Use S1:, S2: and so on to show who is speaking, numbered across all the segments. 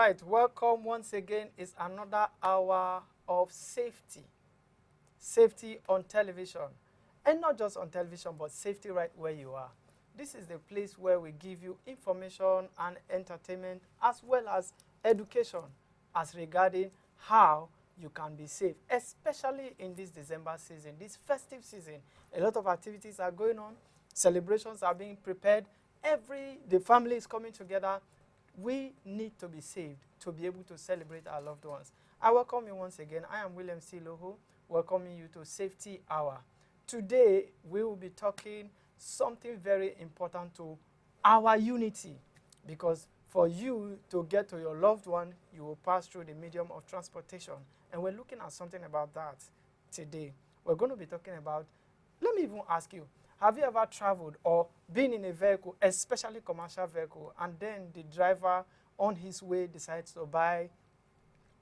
S1: right, welcome once again. It's another hour of safety. Safety on television. And not just on television, but safety right where you are. This is the place where we give you information and entertainment as well as education as regarding how you can be safe, especially in this December season, this festive season. A lot of activities are going on. Celebrations are being prepared. The family is coming together. We need to be saved to be able to celebrate our loved ones. I welcome you once again. I am William C. Loho, welcoming you to Safety Hour. Today, we will be talking something very important to our unity, because for you to get to your loved one, you will pass through the medium of transportation. And we're looking at something about that today. We're going to be talking about, let me even ask you, have you ever traveled or been in a vehicle, especially commercial vehicle, and then the driver on his way decides to buy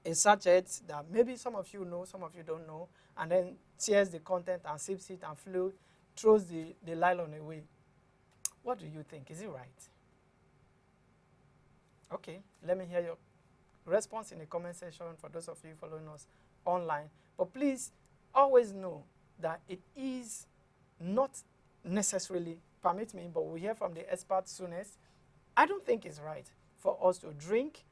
S1: a sachet that maybe some of you know, some of you don't know, and then tears the content and sips it and throws the nylon away? What do you think? Is it right? Okay, let me hear your response in the comment section for those of you following us online. But please always know that it is not necessarily, permit me, but we'll hear from the experts soonest. I don't think it's right for us to drink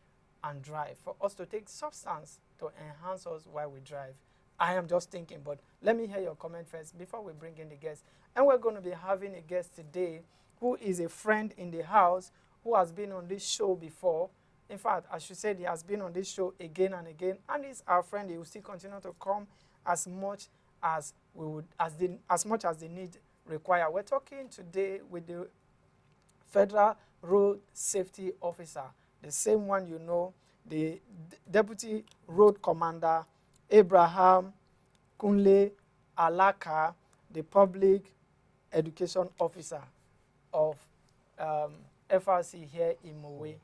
S1: and drive, for us to take substance to enhance us while we drive. I am just thinking, but let me hear your comment first before we bring in the guest. And we're going to be having a guest today who is a friend in the house who has been on this show before. In fact, I should say he has been on this show again and again, and he's our friend. He will still continue to come as much as much as the need require. We're talking today with the Federal Road Safety Officer, the same one you know, the Deputy Road Commander, Abraham Kunle Alaka, the Public Education Officer of FRC here in Mowe.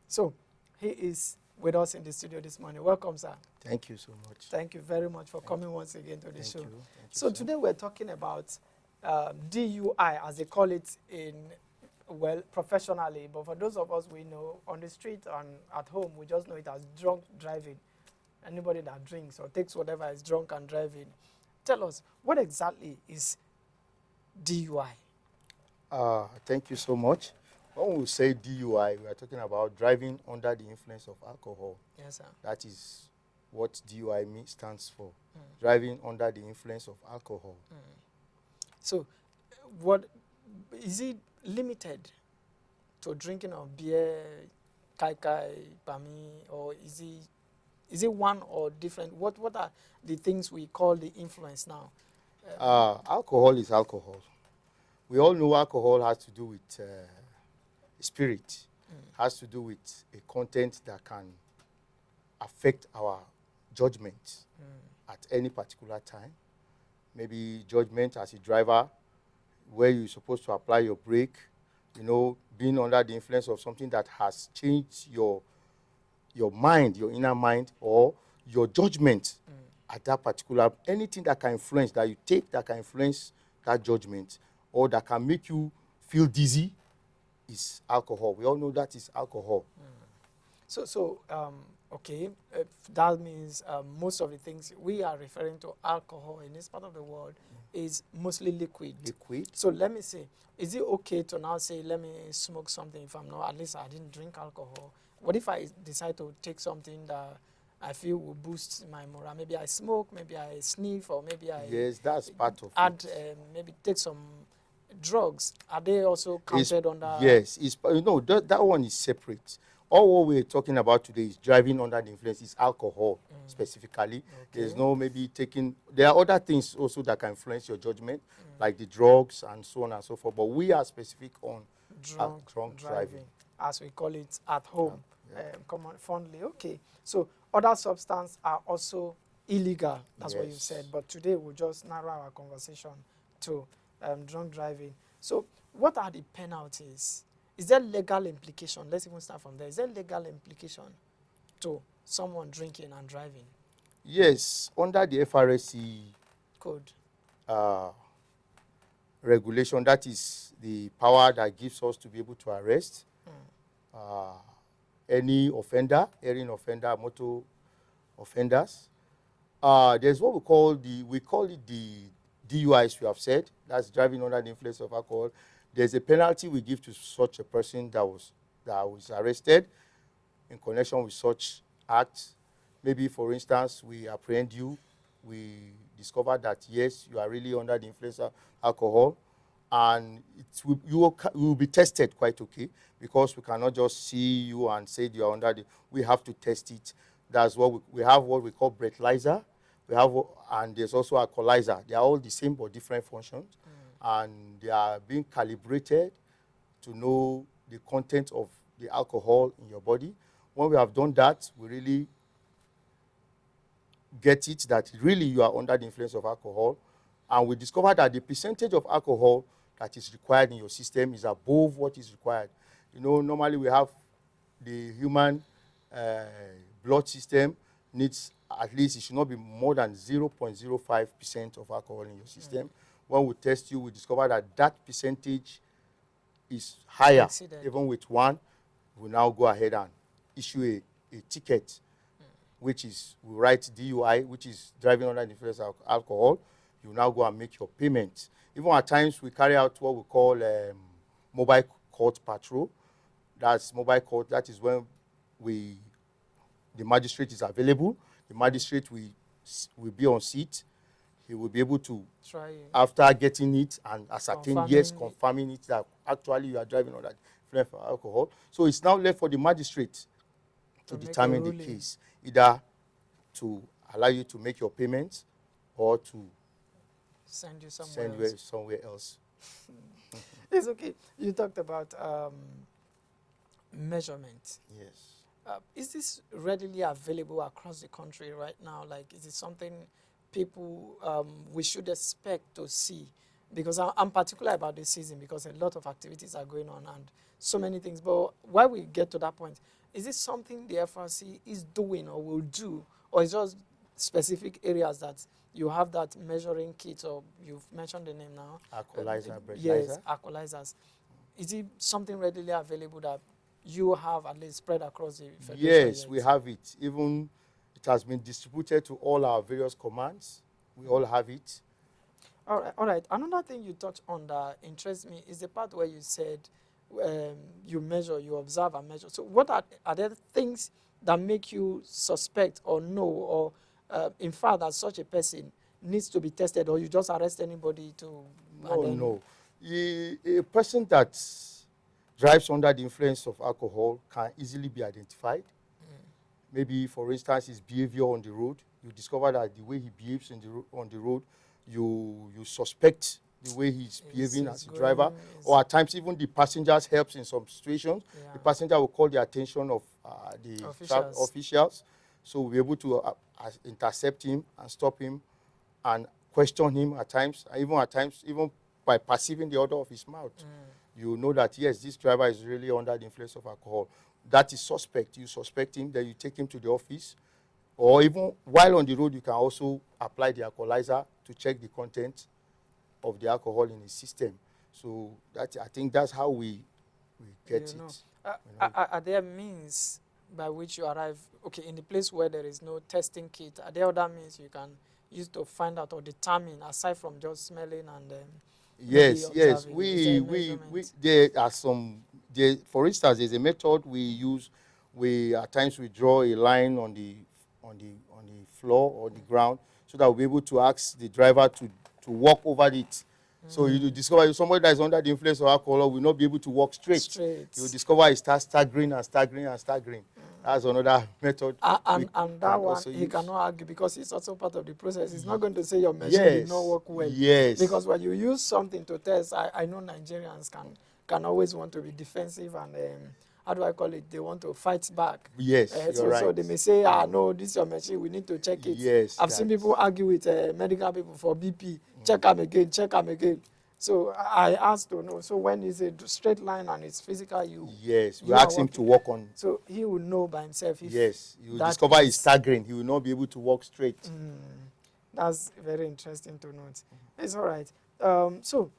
S1: So he is with us in the studio this morning. Welcome, sir.
S2: Thank you so much.
S1: Thank you very much for coming once again to the show.
S2: Thank you,
S1: so
S2: sir.
S1: Today we're talking about DUI, as they call it professionally. But for those of us we know on the street and at home, we just know it as drunk driving. Anybody that drinks or takes whatever is drunk and driving. Tell us, what exactly is DUI?
S2: Thank you so much. When we say DUI, we are talking about driving under the influence of alcohol.
S1: Yes, sir.
S2: That is what DUI stands for, driving under the influence of alcohol.
S1: So, what is it limited to drinking of beer, kai, pami, or is it one or different? What are the things we call the influence now?
S2: Alcohol is alcohol. We all know alcohol has to do with spirit, has to do with a content that can affect our judgment at any particular time. Maybe judgment as a driver, where you're supposed to apply your brake, being under the influence of something that has changed your mind, your inner mind, or your judgment at that particular, anything that can influence, that you take that can influence that judgment, or that can make you feel dizzy, is alcohol. We all know that is alcohol.
S1: Okay, that means most of the things we are referring to alcohol in this part of the world is mostly liquid. So let me say, is it okay to now say, let me smoke something if I'm not, at least I didn't drink alcohol? What if I decide to take something that I feel will boost my morale? Maybe I smoke, maybe I sniff, or maybe I...
S2: Yes, that's part of
S1: it. Maybe take some drugs. Are they also counted under...
S2: Yes, that one is separate. All what we're talking about today is driving under the influence is alcohol, specifically. Okay. There's no maybe taking... There are other things also that can influence your judgment, like the drugs and so on and so forth. But we are specific on drunk driving,
S1: as we call it at home, common fondly. Okay. So other substances are also illegal. That's what you said. But today we'll just narrow our conversation to drunk driving. So what are the penalties? Is there legal implication? Let's even start from there. Is there legal implication to someone drinking and driving?
S2: Yes, under the FRSC
S1: code
S2: regulation, that is the power that gives us to be able to arrest any offender, erring offender, motor offenders. There's what we call it the DUIs, we have said. That's driving under the influence of alcohol. There's a penalty we give to such a person that was arrested in connection with such acts. Maybe, for instance, we apprehend you, we discover that, yes, you are really under the influence of alcohol, and you will be tested quite okay, because we cannot just see you and say you are under the, we have to test it. That's what we have what we call breathalyzer. We have, and there's also a alcoholizer. They are all the same but different functions, and they are being calibrated to know the content of the alcohol in your body. When we have done that, we really get it that really you are under the influence of alcohol, and we discover that the percentage of alcohol that is required in your system is above what is required. You know, normally we have the human blood system needs at least, it should not be more than 0.05% of alcohol in your system. When we test you, we discover that that percentage is higher. Even with one, we now go ahead and issue a ticket, which is, we write DUI, which is driving under the influence of alcohol. You now go and make your payment. Even at times, we carry out what we call mobile court patrol. That's mobile court. That is when the magistrate is available. The magistrate will be on seat. He will be able to, after getting it and ascertain, confirming it, that actually you are driving under the influence of alcohol. So it's now left for the magistrate to determine the case, either to allow you to make your payments or to
S1: send you
S2: somewhere else.
S1: It's okay. You talked about measurement.
S2: Yes.
S1: Is this readily available across the country right now? Like, is it something people we should expect to see? Because I'm particular about this season, because a lot of activities are going on and so many things. But while we get to that point, is this something the FRC is doing or will do, or is just specific areas that you have that measuring kit, or you've mentioned the name now?
S2: Alcoholizer,
S1: yes, alcoholizers. Is it something readily available that you have at least spread across the federation?
S2: Yes, we have it. Even it has been distributed to all our various commands. We all have it.
S1: All right. Another thing you touched on that interests me is the part where you said you measure, you observe and measure. So what are there things that make you suspect or know, or in fact that such a person needs to be tested, or you just arrest anybody to?
S2: No. A person that drives under the influence of alcohol can easily be identified. Maybe, for instance, his behavior on the road. You discover that the way he behaves on the road, you suspect the way he's behaving as a driver. Or at times, even the passengers helps in some situations. Yeah. The passenger will call the attention of the officials. So we'll be able to intercept him and stop him and question him at times. Even by perceiving the odor of his mouth. You know that, yes, this driver is really under the influence of alcohol. That is suspect. You suspect him, then you take him to the office. Or even while on the road, you can also apply the alcoholizer to check the content of the alcohol in his system. So I think that's how we get it.
S1: Are there means by which you arrive, in the place where there is no testing kit, are there other means you can use to find out or determine, aside from just smelling and...
S2: Yes. There are some. For instance, there's a method we use. At times we draw a line on the floor or the ground, so that we'll be able to ask the driver to walk over it. So you discover somebody that is under the influence of alcohol will not be able to walk straight. You discover he starts staggering. That's another method.
S1: And that one, he cannot argue, because it's also part of the process. He's not going to say your machine did not work well.
S2: Yes.
S1: Because when you use something to test, I know Nigerians can always want to be defensive and, how do I call it? They want to fight back.
S2: Yes, you're right.
S1: So they may say, no, this is your machine, we need to check it.
S2: Yes.
S1: I've seen people argue with medical people for BP. Check them again. So I asked to know. So when it's a straight line and it's physical,
S2: we ask him to walk on.
S1: So he will know by himself.
S2: Yes, you discover he's staggering. He will not be able to walk straight.
S1: That's very interesting to note. It's all right. So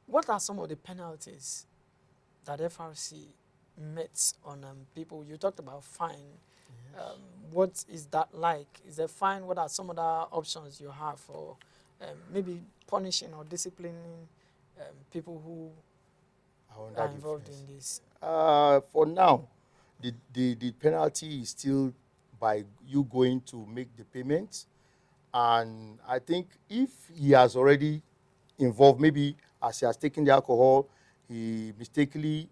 S1: what are some of the penalties that FRC myths on people. You talked about fine. What is that like? Is there fine? What are some other options you have for maybe punishing or disciplining people who are involved in this?
S2: For now, the penalty is still by you going to make the payment. And I think if he has already involved, maybe as he has taken the alcohol, he mistakenly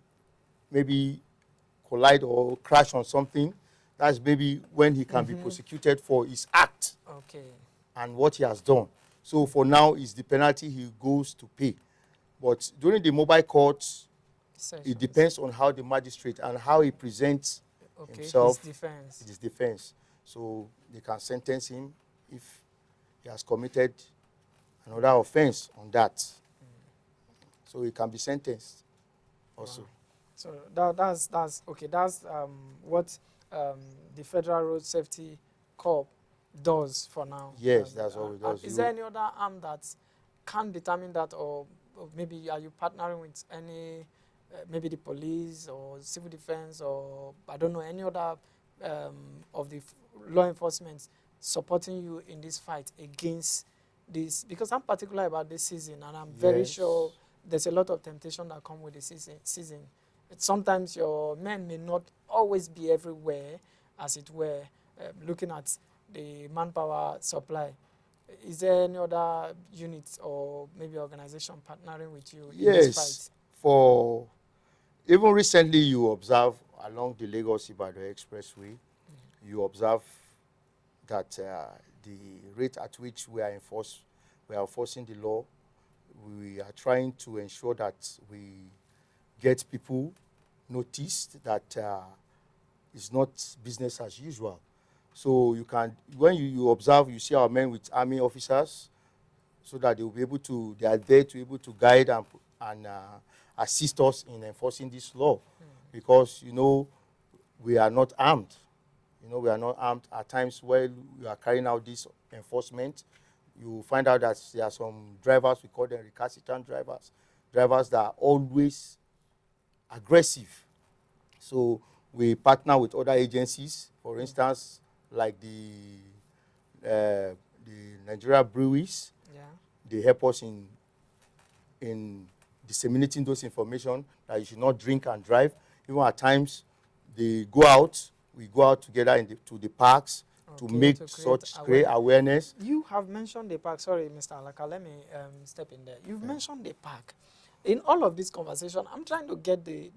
S2: maybe collide or crash on something, that's maybe when he can be prosecuted for his act and what he has done. So for now, is the penalty he goes to pay. But during the mobile courts, it depends on how the magistrate and how he presents himself. His defense. So they can sentence him if he has committed another offense on that. So he can be sentenced also.
S1: Wow. So that's okay. That's what the Federal Road Safety Corps does for now.
S2: Yes, that's all it does.
S1: Is there any other arm that can determine that, or maybe are you partnering with any, maybe the police or civil defense, or I don't know, any other of the law enforcement supporting you in this fight against this? Because I'm particular about this season, and I'm very sure there's a lot of temptation that come with the season. Sometimes your men may not always be everywhere, as it were, looking at the manpower supply. Is there any other unit or maybe organization partnering with you in this fight?
S2: For even recently you observe along the Lagos-Ibadan Expressway, you observe that the rate at which we are enforcing the law, we are trying to ensure that we get people noticed that it's not business as usual. So you can, when you observe, you see our men with army officers, so that they will be able to, they are there to be able to guide and assist us in enforcing this law. Because, you know, we are not armed. You know, we are not armed. At times when we are carrying out this enforcement, you find out that there are some drivers, we call them recalcitrant drivers, drivers that are always aggressive. So we partner with other agencies, for instance, like the Nigeria breweries. They help us in disseminating those information that you should not drink and drive. Even at times, they go out, we go out together to the parks to make such great awareness.
S1: You have mentioned the park. Sorry, Mr. Alaka, let me step in there. You've mentioned the park. In all of this conversation, I'm trying to get the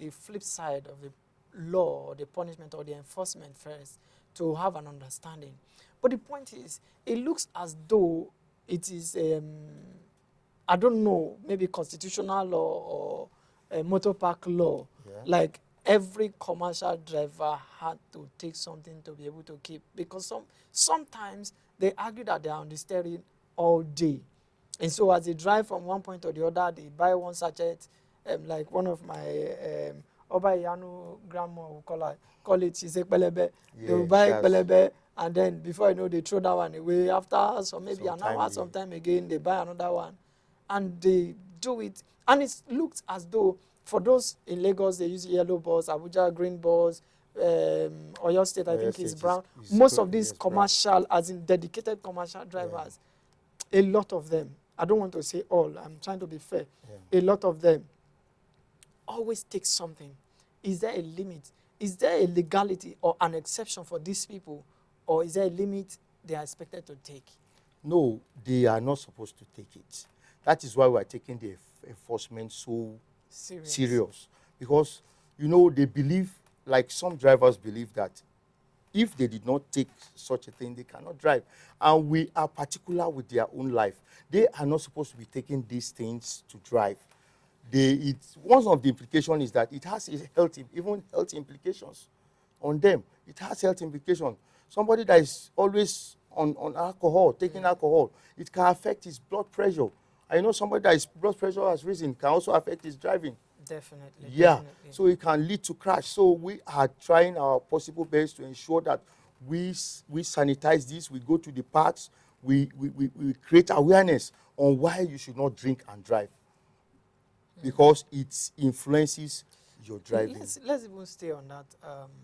S1: flip side of the law, or the punishment, or the enforcement first, to have an understanding. But the point is, it looks as though it is, I don't know, maybe constitutional law or a motor park law. Like every commercial driver had to take something to be able to keep, because sometimes they argue that they are on the steering all day. And so as they drive from one point to the other, they buy one sachet, like one of my Oba Yanu grandma will call it, she say pelebe. They will buy pelebe, and then before you know, they throw that one away. After maybe an hour, sometime again, they buy another one. And they do it. And it looks as though, for those in Lagos, they use yellow balls, Abuja green balls, Oyo State, I think is brown. Most of these commercial, as in dedicated commercial drivers, a lot of them, I don't want to say all, I'm trying to be fair, a lot of them always take something. Is there a limit? Is there a legality or an exception for these people, or is there a limit they are expected to take?
S2: No, they are not supposed to take it. That is why we are taking the enforcement so serious. Because, you know, they believe, like some drivers believe, that if they did not take such a thing, they cannot drive. And we are particular with their own life. They are not supposed to be taking these things to drive. One of the implications is that it has even health implications on them. It has health implications. Somebody that is always on alcohol, taking alcohol, it can affect his blood pressure. I know somebody that his blood pressure has risen, can also affect his driving.
S1: Definitely.
S2: Yeah.
S1: Definitely.
S2: So it can lead to crash. So we are trying our possible best to ensure that we sanitize this. We go to the parks. We create awareness on why you should not drink and drive, because it influences you're driving.
S1: Let's even stay on that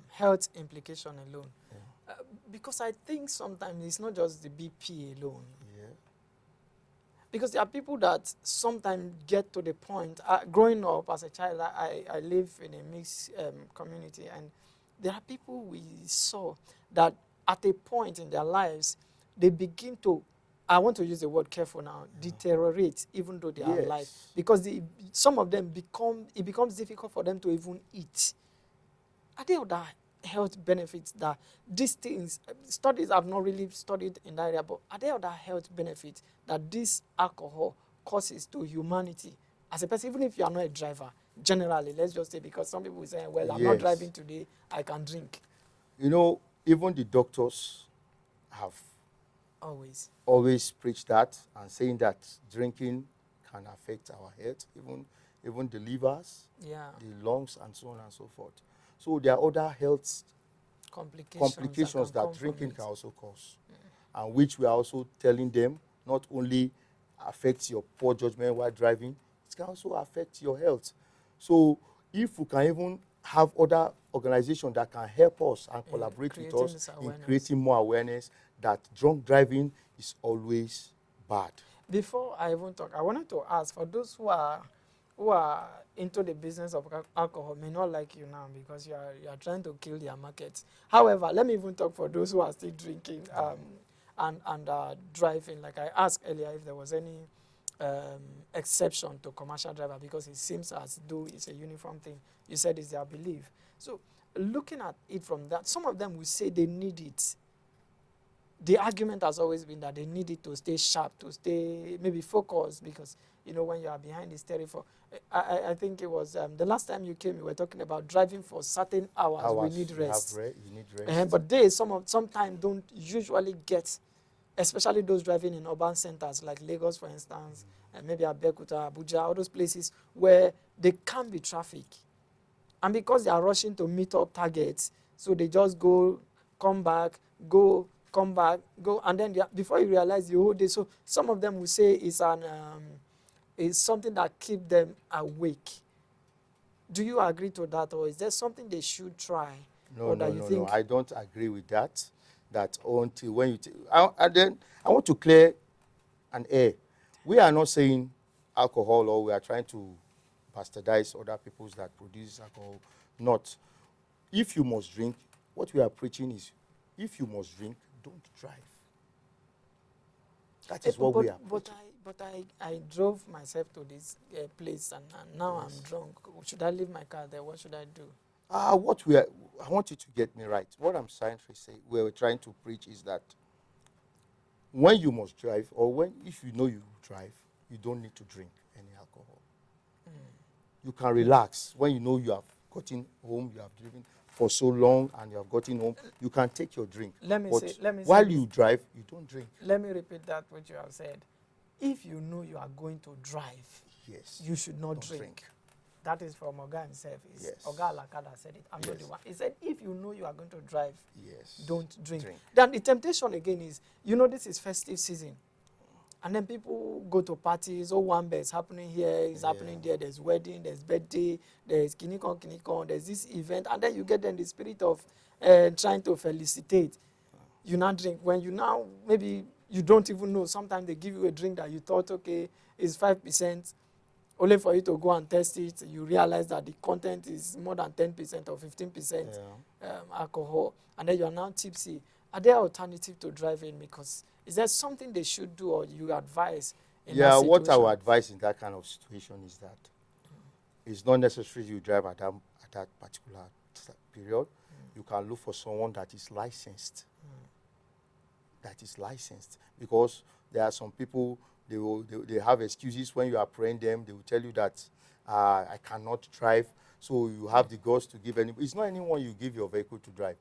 S1: health implication alone.
S2: Yeah.
S1: Because I think sometimes it's not just the BP alone.
S2: Yeah.
S1: Because there are people that sometimes get to the point, growing up as a child, I live in a mixed community, and there are people we saw that at a point in their lives, they begin to, I want to use the word careful now, deteriorate even though they are alive. Because some of them it becomes difficult for them to even eat. Are there other health benefits that these things, studies have not really studied in that area, but are there other health benefits that this alcohol causes to humanity as a person, even if you are not a driver, generally, let's just say, because some people say, well, I'm not driving today, I can drink.
S2: You know, even the doctors have always preached that and saying that drinking can affect our health, even the livers, the lungs, and so on and so forth. So there are other health complications that drinking can also cause, and which we are also telling them not only affects your poor judgment while driving, it can also affect your health. So if we can even have other organizations that can help us and collaborate with us in creating more awareness that drunk driving is always bad.
S1: Before I even talk, I wanted to ask, for those who are into the business of alcohol, may not like you now because you are trying to kill their market. However, let me even talk for those who are still drinking and driving. Like I asked earlier if there was any exception to commercial driver, because it seems as though it's a uniform thing. You said it's their belief. So looking at it from that, some of them will say they need it. The argument has always been that they need it to stay sharp, to stay maybe focused, because, you know, when you are behind the steering for, I think it was the last time you came, you were talking about driving for certain hours. We need rest.
S2: You need rest.
S1: But they sometimes don't usually get, especially those driving in urban centers like Lagos, for instance, and maybe Abeokuta, Abuja, all those places where there can be traffic. And because they are rushing to meet up targets, so they just go, come back, go, come back, go, and then before you realize the whole day. So some of them will say it's something that keeps them awake. Do you agree to that, or is there something they should try?
S2: No, I don't agree with that. That until when you and then I want to clear an air. We are not saying alcohol, or we are trying to bastardize other peoples that produce alcohol. Not. If you must drink, what we are preaching is, if you must drink, don't drive. That is what we are preaching.
S1: But I drove myself to this place, and now I'm drunk. Should I leave my car there? What should I do?
S2: I want you to get me right. What I'm trying to say, we're trying to preach is that when you must drive, or if you know you drive, you don't need to drink any alcohol. You can relax. When you know you have gotten home, you have driven for so long, and you have gotten home, you can take your drink. While you drive, you don't drink.
S1: Let me repeat that what you have said. If you know you are going to drive, you should not drink. That is from Oga himself. Oga Alaka that said it. I'm not the one. He said, if you know you are going to drive, don't drink. Then the temptation again is, you know, this is festive season. And then people go to parties. Oh, one is happening here, is happening there. There's wedding, there's birthday, there's kinikon, there's this event. And then you get in the spirit of trying to felicitate. You now drink. When you now, maybe you don't even know. Sometimes they give you a drink that you thought, okay, is 5%. Only for you to go and test it, you realize that the content is more than 10% or 15% alcohol, and then you are now tipsy. Are there alternatives to driving? Because is there something they should do, or you advise in that situation?
S2: What I would advise in that kind of situation is that it's not necessary you drive at that particular period. You can look for someone that is licensed. Because there are some people, they have excuses when you are praying them. They will tell you that I cannot drive, so you have the guts to give anybody. It's not anyone you give your vehicle to drive.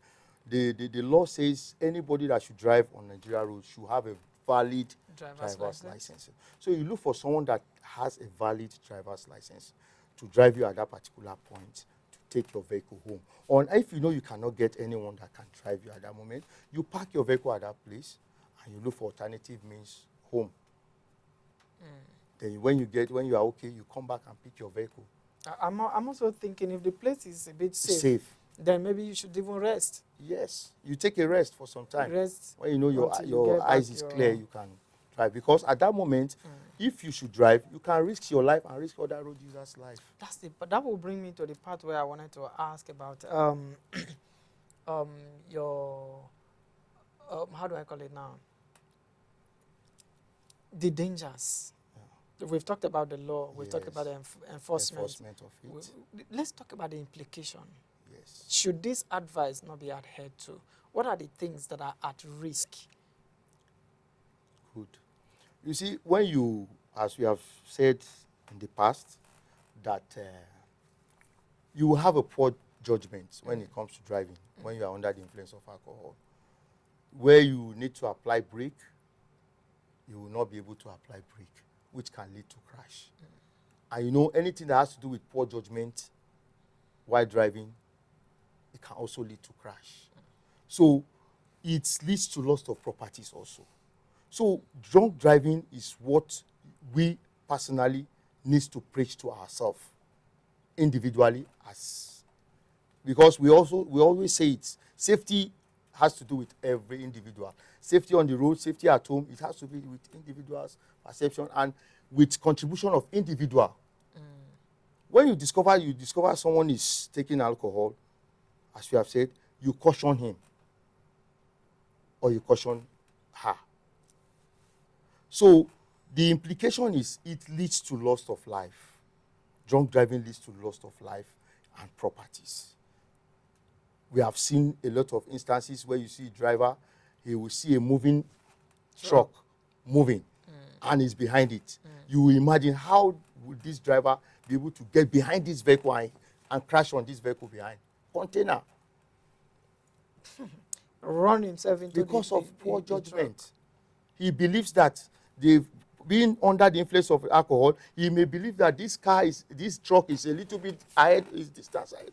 S2: The law says anybody that should drive on Nigeria road should have a valid driver's license. So you look for someone that has a valid driver's license to drive you at that particular point, to take your vehicle home. Or if you know you cannot get anyone that can drive you at that moment, you park your vehicle at that place and you look for alternative means home. Then when you are okay, you come back and pick your vehicle.
S1: I'm also thinking if the place is a bit safe,
S2: Safe.
S1: then maybe you should even rest.
S2: Yes, you take a rest for some time.
S1: Rest
S2: When you know
S1: until you
S2: your
S1: get
S2: eyes
S1: back
S2: is
S1: your-
S2: clear, you can drive. Because at that moment, if you should drive, you can risk your life and risk other road users' life.
S1: But that will bring me to the part where I wanted to ask about your how do I call it now? The dangers. We've talked about the law. We've talked about the enforcement.
S2: Enforcement of it.
S1: Let's talk about the implication.
S2: Yes.
S1: Should this advice not be adhered to? What are the things that are at risk?
S2: Good. You see, when you, as we have said in the past, that you will have a poor judgment when it comes to driving, when you are under the influence of alcohol. Where you need to apply brake, you will not be able to apply brake, which can lead to crash. And you know, anything that has to do with poor judgment while driving, it can also lead to crash. So it leads to loss of properties also. So drunk driving is what we personally need to preach to ourselves individually, because we always say it. Safety has to do with every individual. Safety on the road, safety at home, it has to be with individuals' perception and with contribution of individual. When you discover someone is taking alcohol, as we have said, you caution him or you caution her. So the implication is it leads to loss of life. Drunk driving leads to loss of life and properties. We have seen a lot of instances where you see a driver, he will see a moving truck moving and is behind it. You will imagine how would this driver be able to get behind this vehicle and crash on this vehicle behind. Container.
S1: Run himself into
S2: Because of poor
S1: the
S2: judgment.
S1: truck.
S2: He believes that they've been under the influence of alcohol. He may believe that this truck is a little bit ahead, his distance ahead.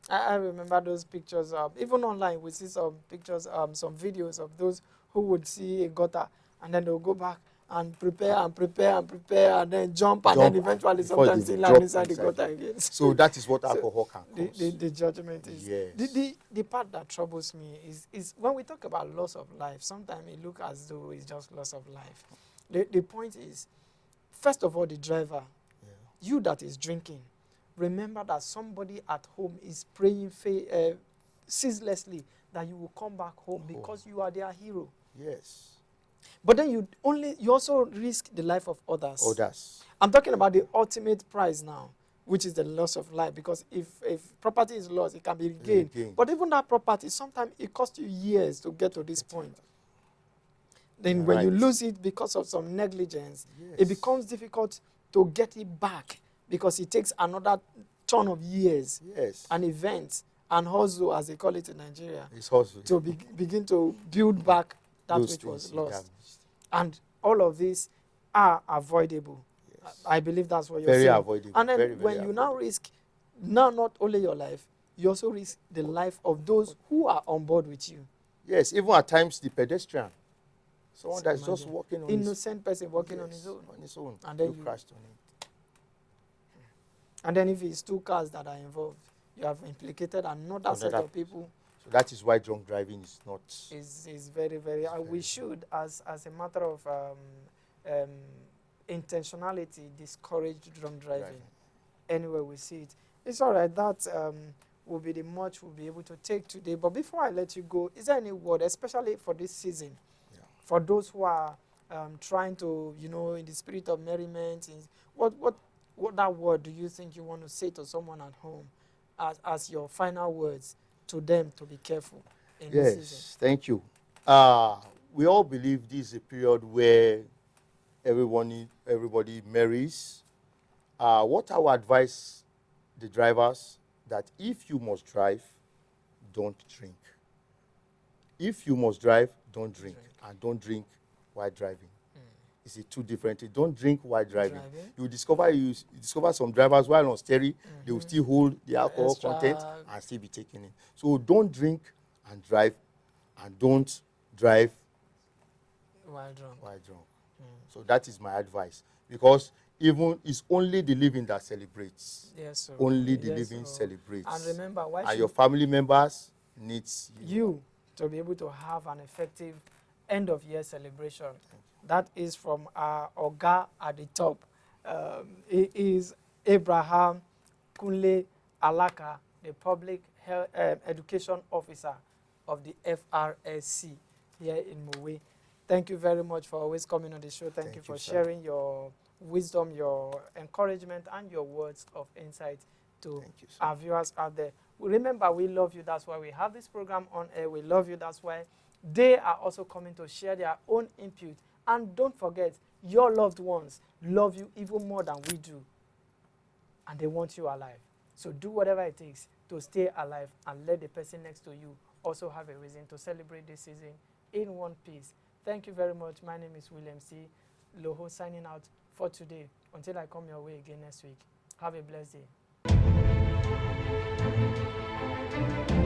S1: I remember those pictures. Even online, we see some pictures, some videos of those who would see a gutter and then they'll go back and prepare and then jump and then eventually
S2: before
S1: sometimes
S2: they
S1: they land
S2: drop
S1: inside the
S2: inside
S1: gutter again.
S2: So that is what alcohol can cause.
S1: The judgment is.
S2: Yes.
S1: The part that troubles me is when we talk about loss of life, sometimes it looks as though it's just loss of life. The point is, first of all, the driver, you that is drinking, remember that somebody at home is praying ceaselessly that you will come back home because you are their hero.
S2: Yes.
S1: But then you also risk the life of others.
S2: Others.
S1: I'm talking about the ultimate prize now, which is the loss of life. Because if property is lost, it can be regained. But even that property, sometimes it costs you years to get to this point. Then when you lose it because of some negligence, it becomes difficult to get it back because it takes another ton of years, an event, and hustle, as they call it in Nigeria, to begin to build back that which was lost. And all of these are avoidable. Yes. I believe that's what you're saying.
S2: Very avoidable.
S1: And then
S2: very
S1: when you now risk, not only your life, you also risk the life of those who are on board with you.
S2: Yes, even at times the pedestrian. Someone that's just walking on
S1: innocent person walking on his own. And then you
S2: crashed on it.
S1: And then if it's two cars that are involved, you have implicated another set of people.
S2: So that is why drunk driving is not...
S1: Is very, very... we should, as a matter of intentionality, discourage drunk driving. Anywhere we see it. It's all right. That will be the much we'll be able to take today. But before I let you go, is there any word, especially for this season, for those who are trying to, in the spirit of merriment, what that word do you think you want to say to someone at home as your final words to them to be careful in this season?
S2: Yes, thank you. We all believe this is a period where everybody marries. What I would advise the drivers, that if you must drive, don't drink. If you must drive, don't drink. And don't drink while driving. It's two different things. Don't drink while driving. You discover some drivers while on steering, they will still hold the alcohol content and still be taking it. So don't drink and drive, and don't drive
S1: while drunk.
S2: So that is my advice. Because even it's only the living that celebrates.
S1: Yes, sir.
S2: Only the
S1: Yes,
S2: living
S1: sir.
S2: celebrates.
S1: And remember, why
S2: And
S1: should
S2: your family members needs
S1: you to be able to have an effective end of year celebration? That is from our Oga at the top. He is Abraham Kunle Alaka, the Public Health, Education Officer of the FRSC here in Mowe. Thank you very much for always coming on the show. Thank you for
S2: sir.
S1: sharing your wisdom, your encouragement, and your words of insight to
S2: Thank you, sir.
S1: our viewers out there. Remember, we love you. That's why we have this program on air. We love you. That's why they are also coming to share their own input. And don't forget, your loved ones love you even more than we do. And they want you alive. So do whatever it takes to stay alive and let the person next to you also have a reason to celebrate this season in one piece. Thank you very much. My name is William C. Loho signing out for today. Until I come your way again next week. Have a blessed day.